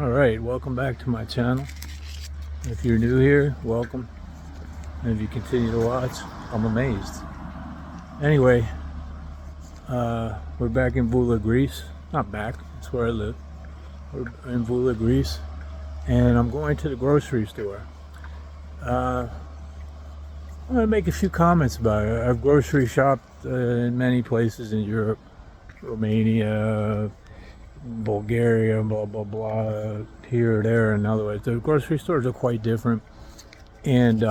Alright, welcome back to my channel. If you're new here, welcome. And if you continue to watch, I'm amazed. Anyway, we're back in Voula, Greece. Not back, that's where I live. We're in Voula, Greece. And I'm going to the grocery store. I'm going to make a few comments about it. I've grocery shopped in many places in Europe. Romania, Bulgaria, blah blah blah, here or there. In other words, the grocery stores are quite different, and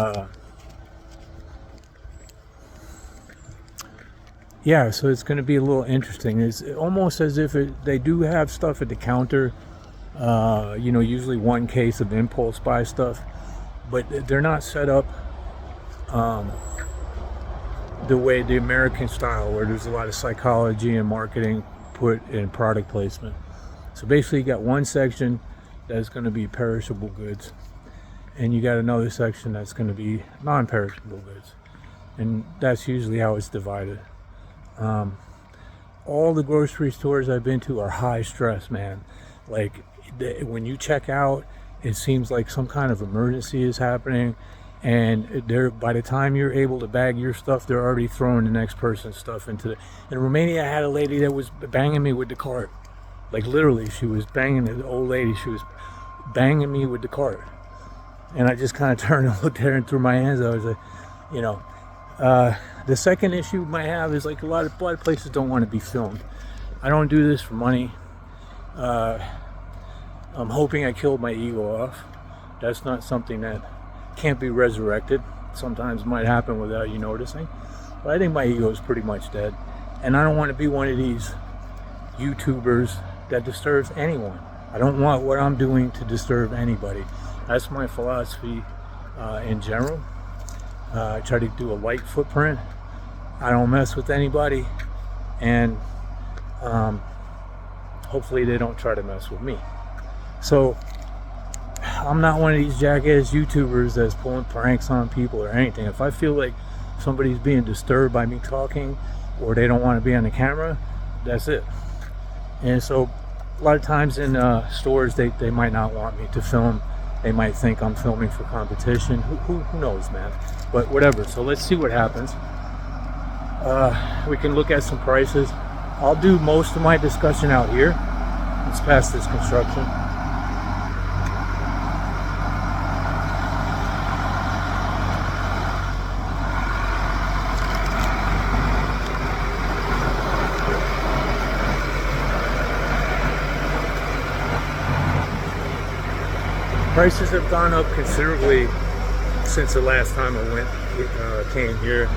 yeah, so it's going to be a little interesting. It's almost as if they do have stuff at the counter, you know, usually one case of impulse buy stuff, but they're not set up the way the American style, where there's a lot of psychology and marketing put in product placement. So basically you got one section that's going to be perishable goods, and you got another section that's going to be non-perishable goods, and that's usually how it's divided. All the grocery stores I've been to are high stress, man. Like when you check out, it seems like some kind of emergency is happening, and by the time you're able to bag your stuff, they're already throwing the next person's stuff into the. In Romania, I had a lady that was banging me with the cart. Like literally, she was banging, the old lady, she was banging me with the cart. And I just kind of turned and looked at her and threw my hands out. I was like, you know. The second issue you might have is like a lot of places don't want to be filmed. I don't do this for money. I'm hoping I killed my ego off. That's not something that can't be resurrected. Sometimes it might happen without you noticing. But I think my ego is pretty much dead. And I don't want to be one of these YouTubers that disturbs anyone. I don't want what I'm doing to disturb anybody. That's my philosophy in general. I try to do a light footprint. I don't mess with anybody, and hopefully they don't try to mess with me. So I'm not one of these jackass YouTubers that's pulling pranks on people or anything. If I feel like somebody's being disturbed by me talking, or they don't want to be on the camera, that's it. And so a lot of times in stores, they might not want me to film. They might think I'm filming for competition. Who knows, man? But whatever. So let's see what happens. We can look at some prices. I'll do most of my discussion out here. Let's pass this construction. Prices have gone up considerably since the last time I came here.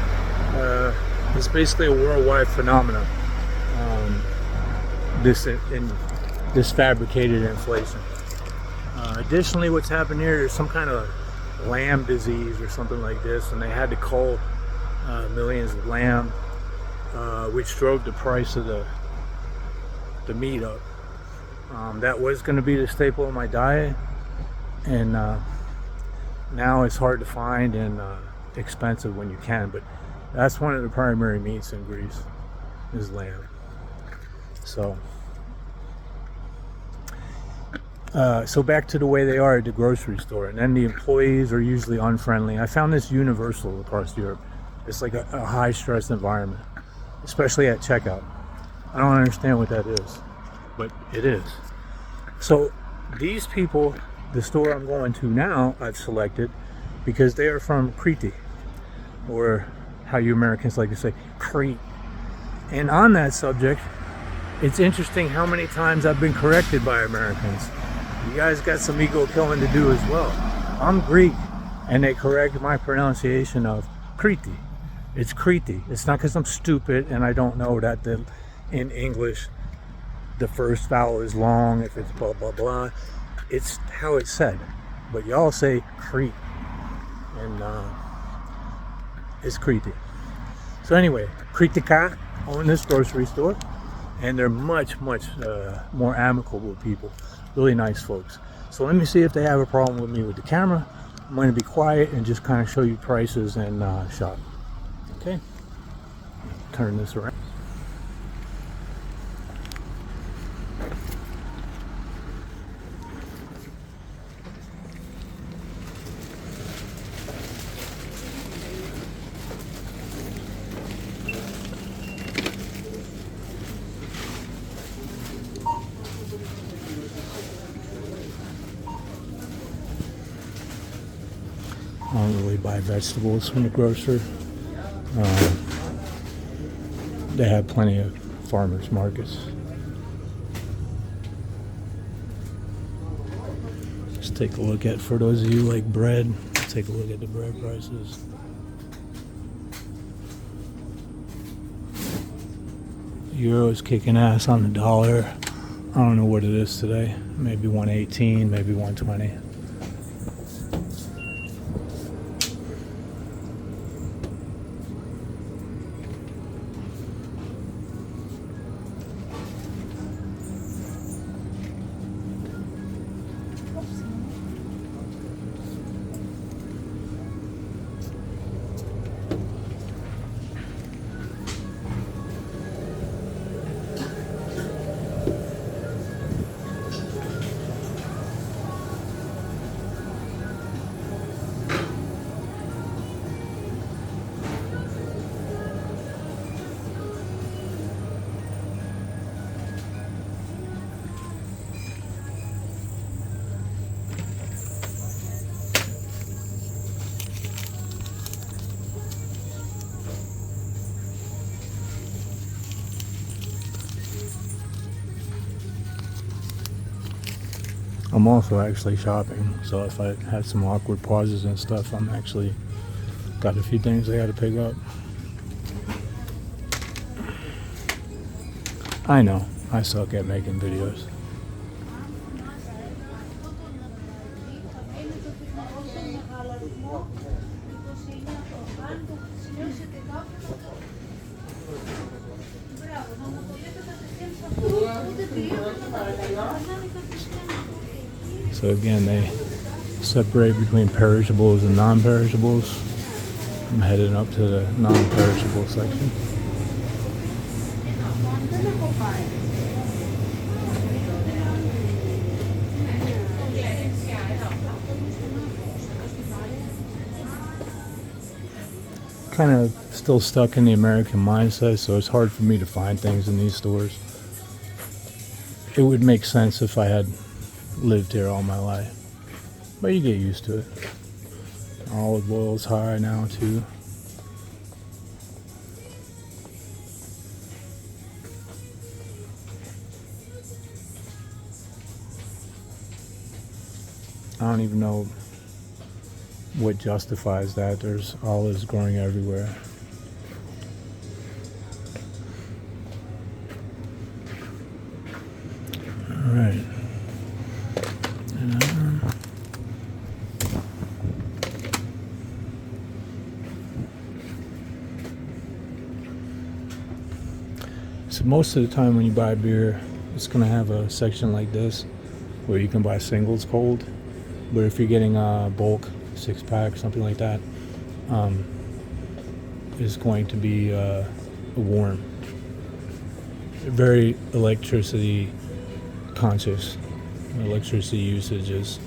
It's basically a worldwide phenomenon. This fabricated inflation. Additionally, what's happened here, there's some kind of lamb disease or something like this, and they had to cull millions of lamb, which drove the price of the meat up. That was going to be the staple of my diet, and now it's hard to find and expensive when you can, but that's one of the primary meats in Greece, is lamb. So back to the way they are at the grocery store, and then the employees are usually unfriendly. I found this universal across Europe. It's like a high stress environment, especially at checkout. I don't understand what that is, but it is. So these people, the store I'm going to now, I've selected because they are from Crete, or how you Americans like to say, Crete. And on that subject, it's interesting how many times I've been corrected by Americans. You guys got some ego killing to do as well. I'm Greek, and they correct my pronunciation of Crete. It's Crete. It's not because I'm stupid and I don't know that in English the first vowel is long if it's blah blah blah. It's how it's said. But y'all say Crete, and it's Crete. So anyway, Kritika own this grocery store, and they're much more amicable people, really nice folks. So let me see if they have a problem with me with the camera. I'm going to be quiet and just kind of show you prices and shop. Okay, turn this around. I don't really buy vegetables from the grocer. Um, they have plenty of farmers markets. Let's take a look at, for those of you like bread, take a look at the bread prices. Euro is kicking ass on the dollar. I don't know what it is today. Maybe 118, maybe 120. I'm also actually shopping, so if I had some awkward pauses and stuff, I'm actually got a few things I gotta pick up. I know, I suck at making videos. So again, they separate between perishables and non-perishables. I'm headed up to the non-perishable section. Kind of still stuck in the American mindset, so it's hard for me to find things in these stores. It would make sense if I had lived here all my life, but you get used to it. Olive oil's high now too. I don't even know what justifies that. There's olives growing everywhere. All right. So most of the time when you buy beer, it's going to have a section like this where you can buy singles cold. But if you're getting a bulk 6-pack, something like that, is going to be warm. Very electricity conscious. Electricity usage is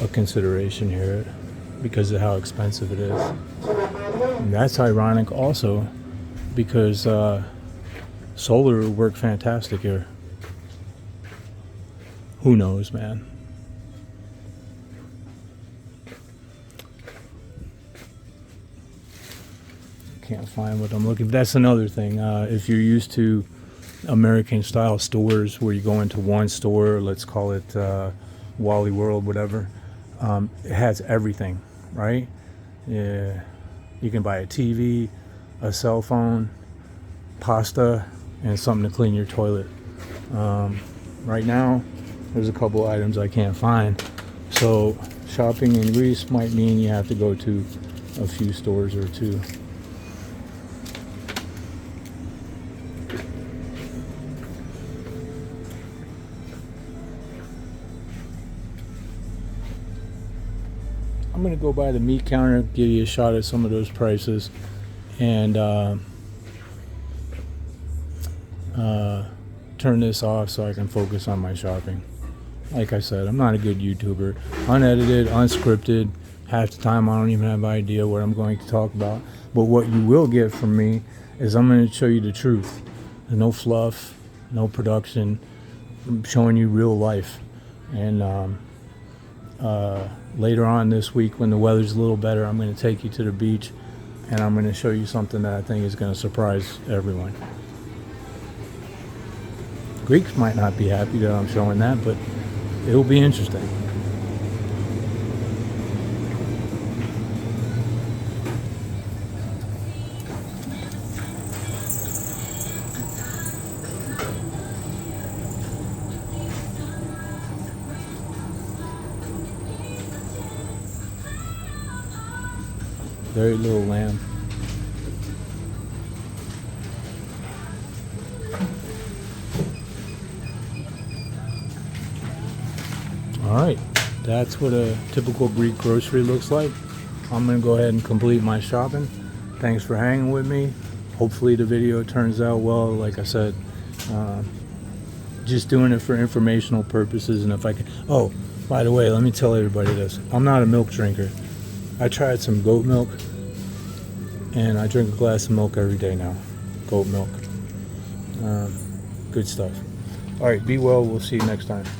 a consideration here because of how expensive it is. And that's ironic also because solar would work fantastic here. Who knows, man? Can't find what I'm looking for. That's another thing. If you're used to American style stores where you go into one store, let's call it Wally World, whatever, it has everything, right? Yeah, you can buy a TV, a cell phone, pasta, and something to clean your toilet. Right now, there's a couple items I can't find. So shopping in Greece might mean you have to go to a few stores or two. I'm going to go by the meat counter, give you a shot at some of those prices, and turn this off so I can focus on my shopping. Like I said, I'm not a good YouTuber. Unedited, unscripted. Half the time I don't even have an idea what I'm going to talk about. But what you will get from me is I'm going to show you the truth. There's no fluff, no production. I'm showing you real life. And Later on this week, when the weather's a little better, I'm going to take you to the beach, and I'm going to show you something that I think is going to surprise everyone. Greeks might not be happy that I'm showing that, but it'll be interesting. Very little lamb. Alright, that's what a typical Greek grocery looks like. I'm going to go ahead and complete my shopping. Thanks for hanging with me. Hopefully the video turns out well. Like I said, just doing it for informational purposes. And if I can... Oh, by the way, let me tell everybody this. I'm not a milk drinker. I tried some goat milk, and I drink a glass of milk every day now. Goat milk. Good stuff. Alright, be well. We'll see you next time.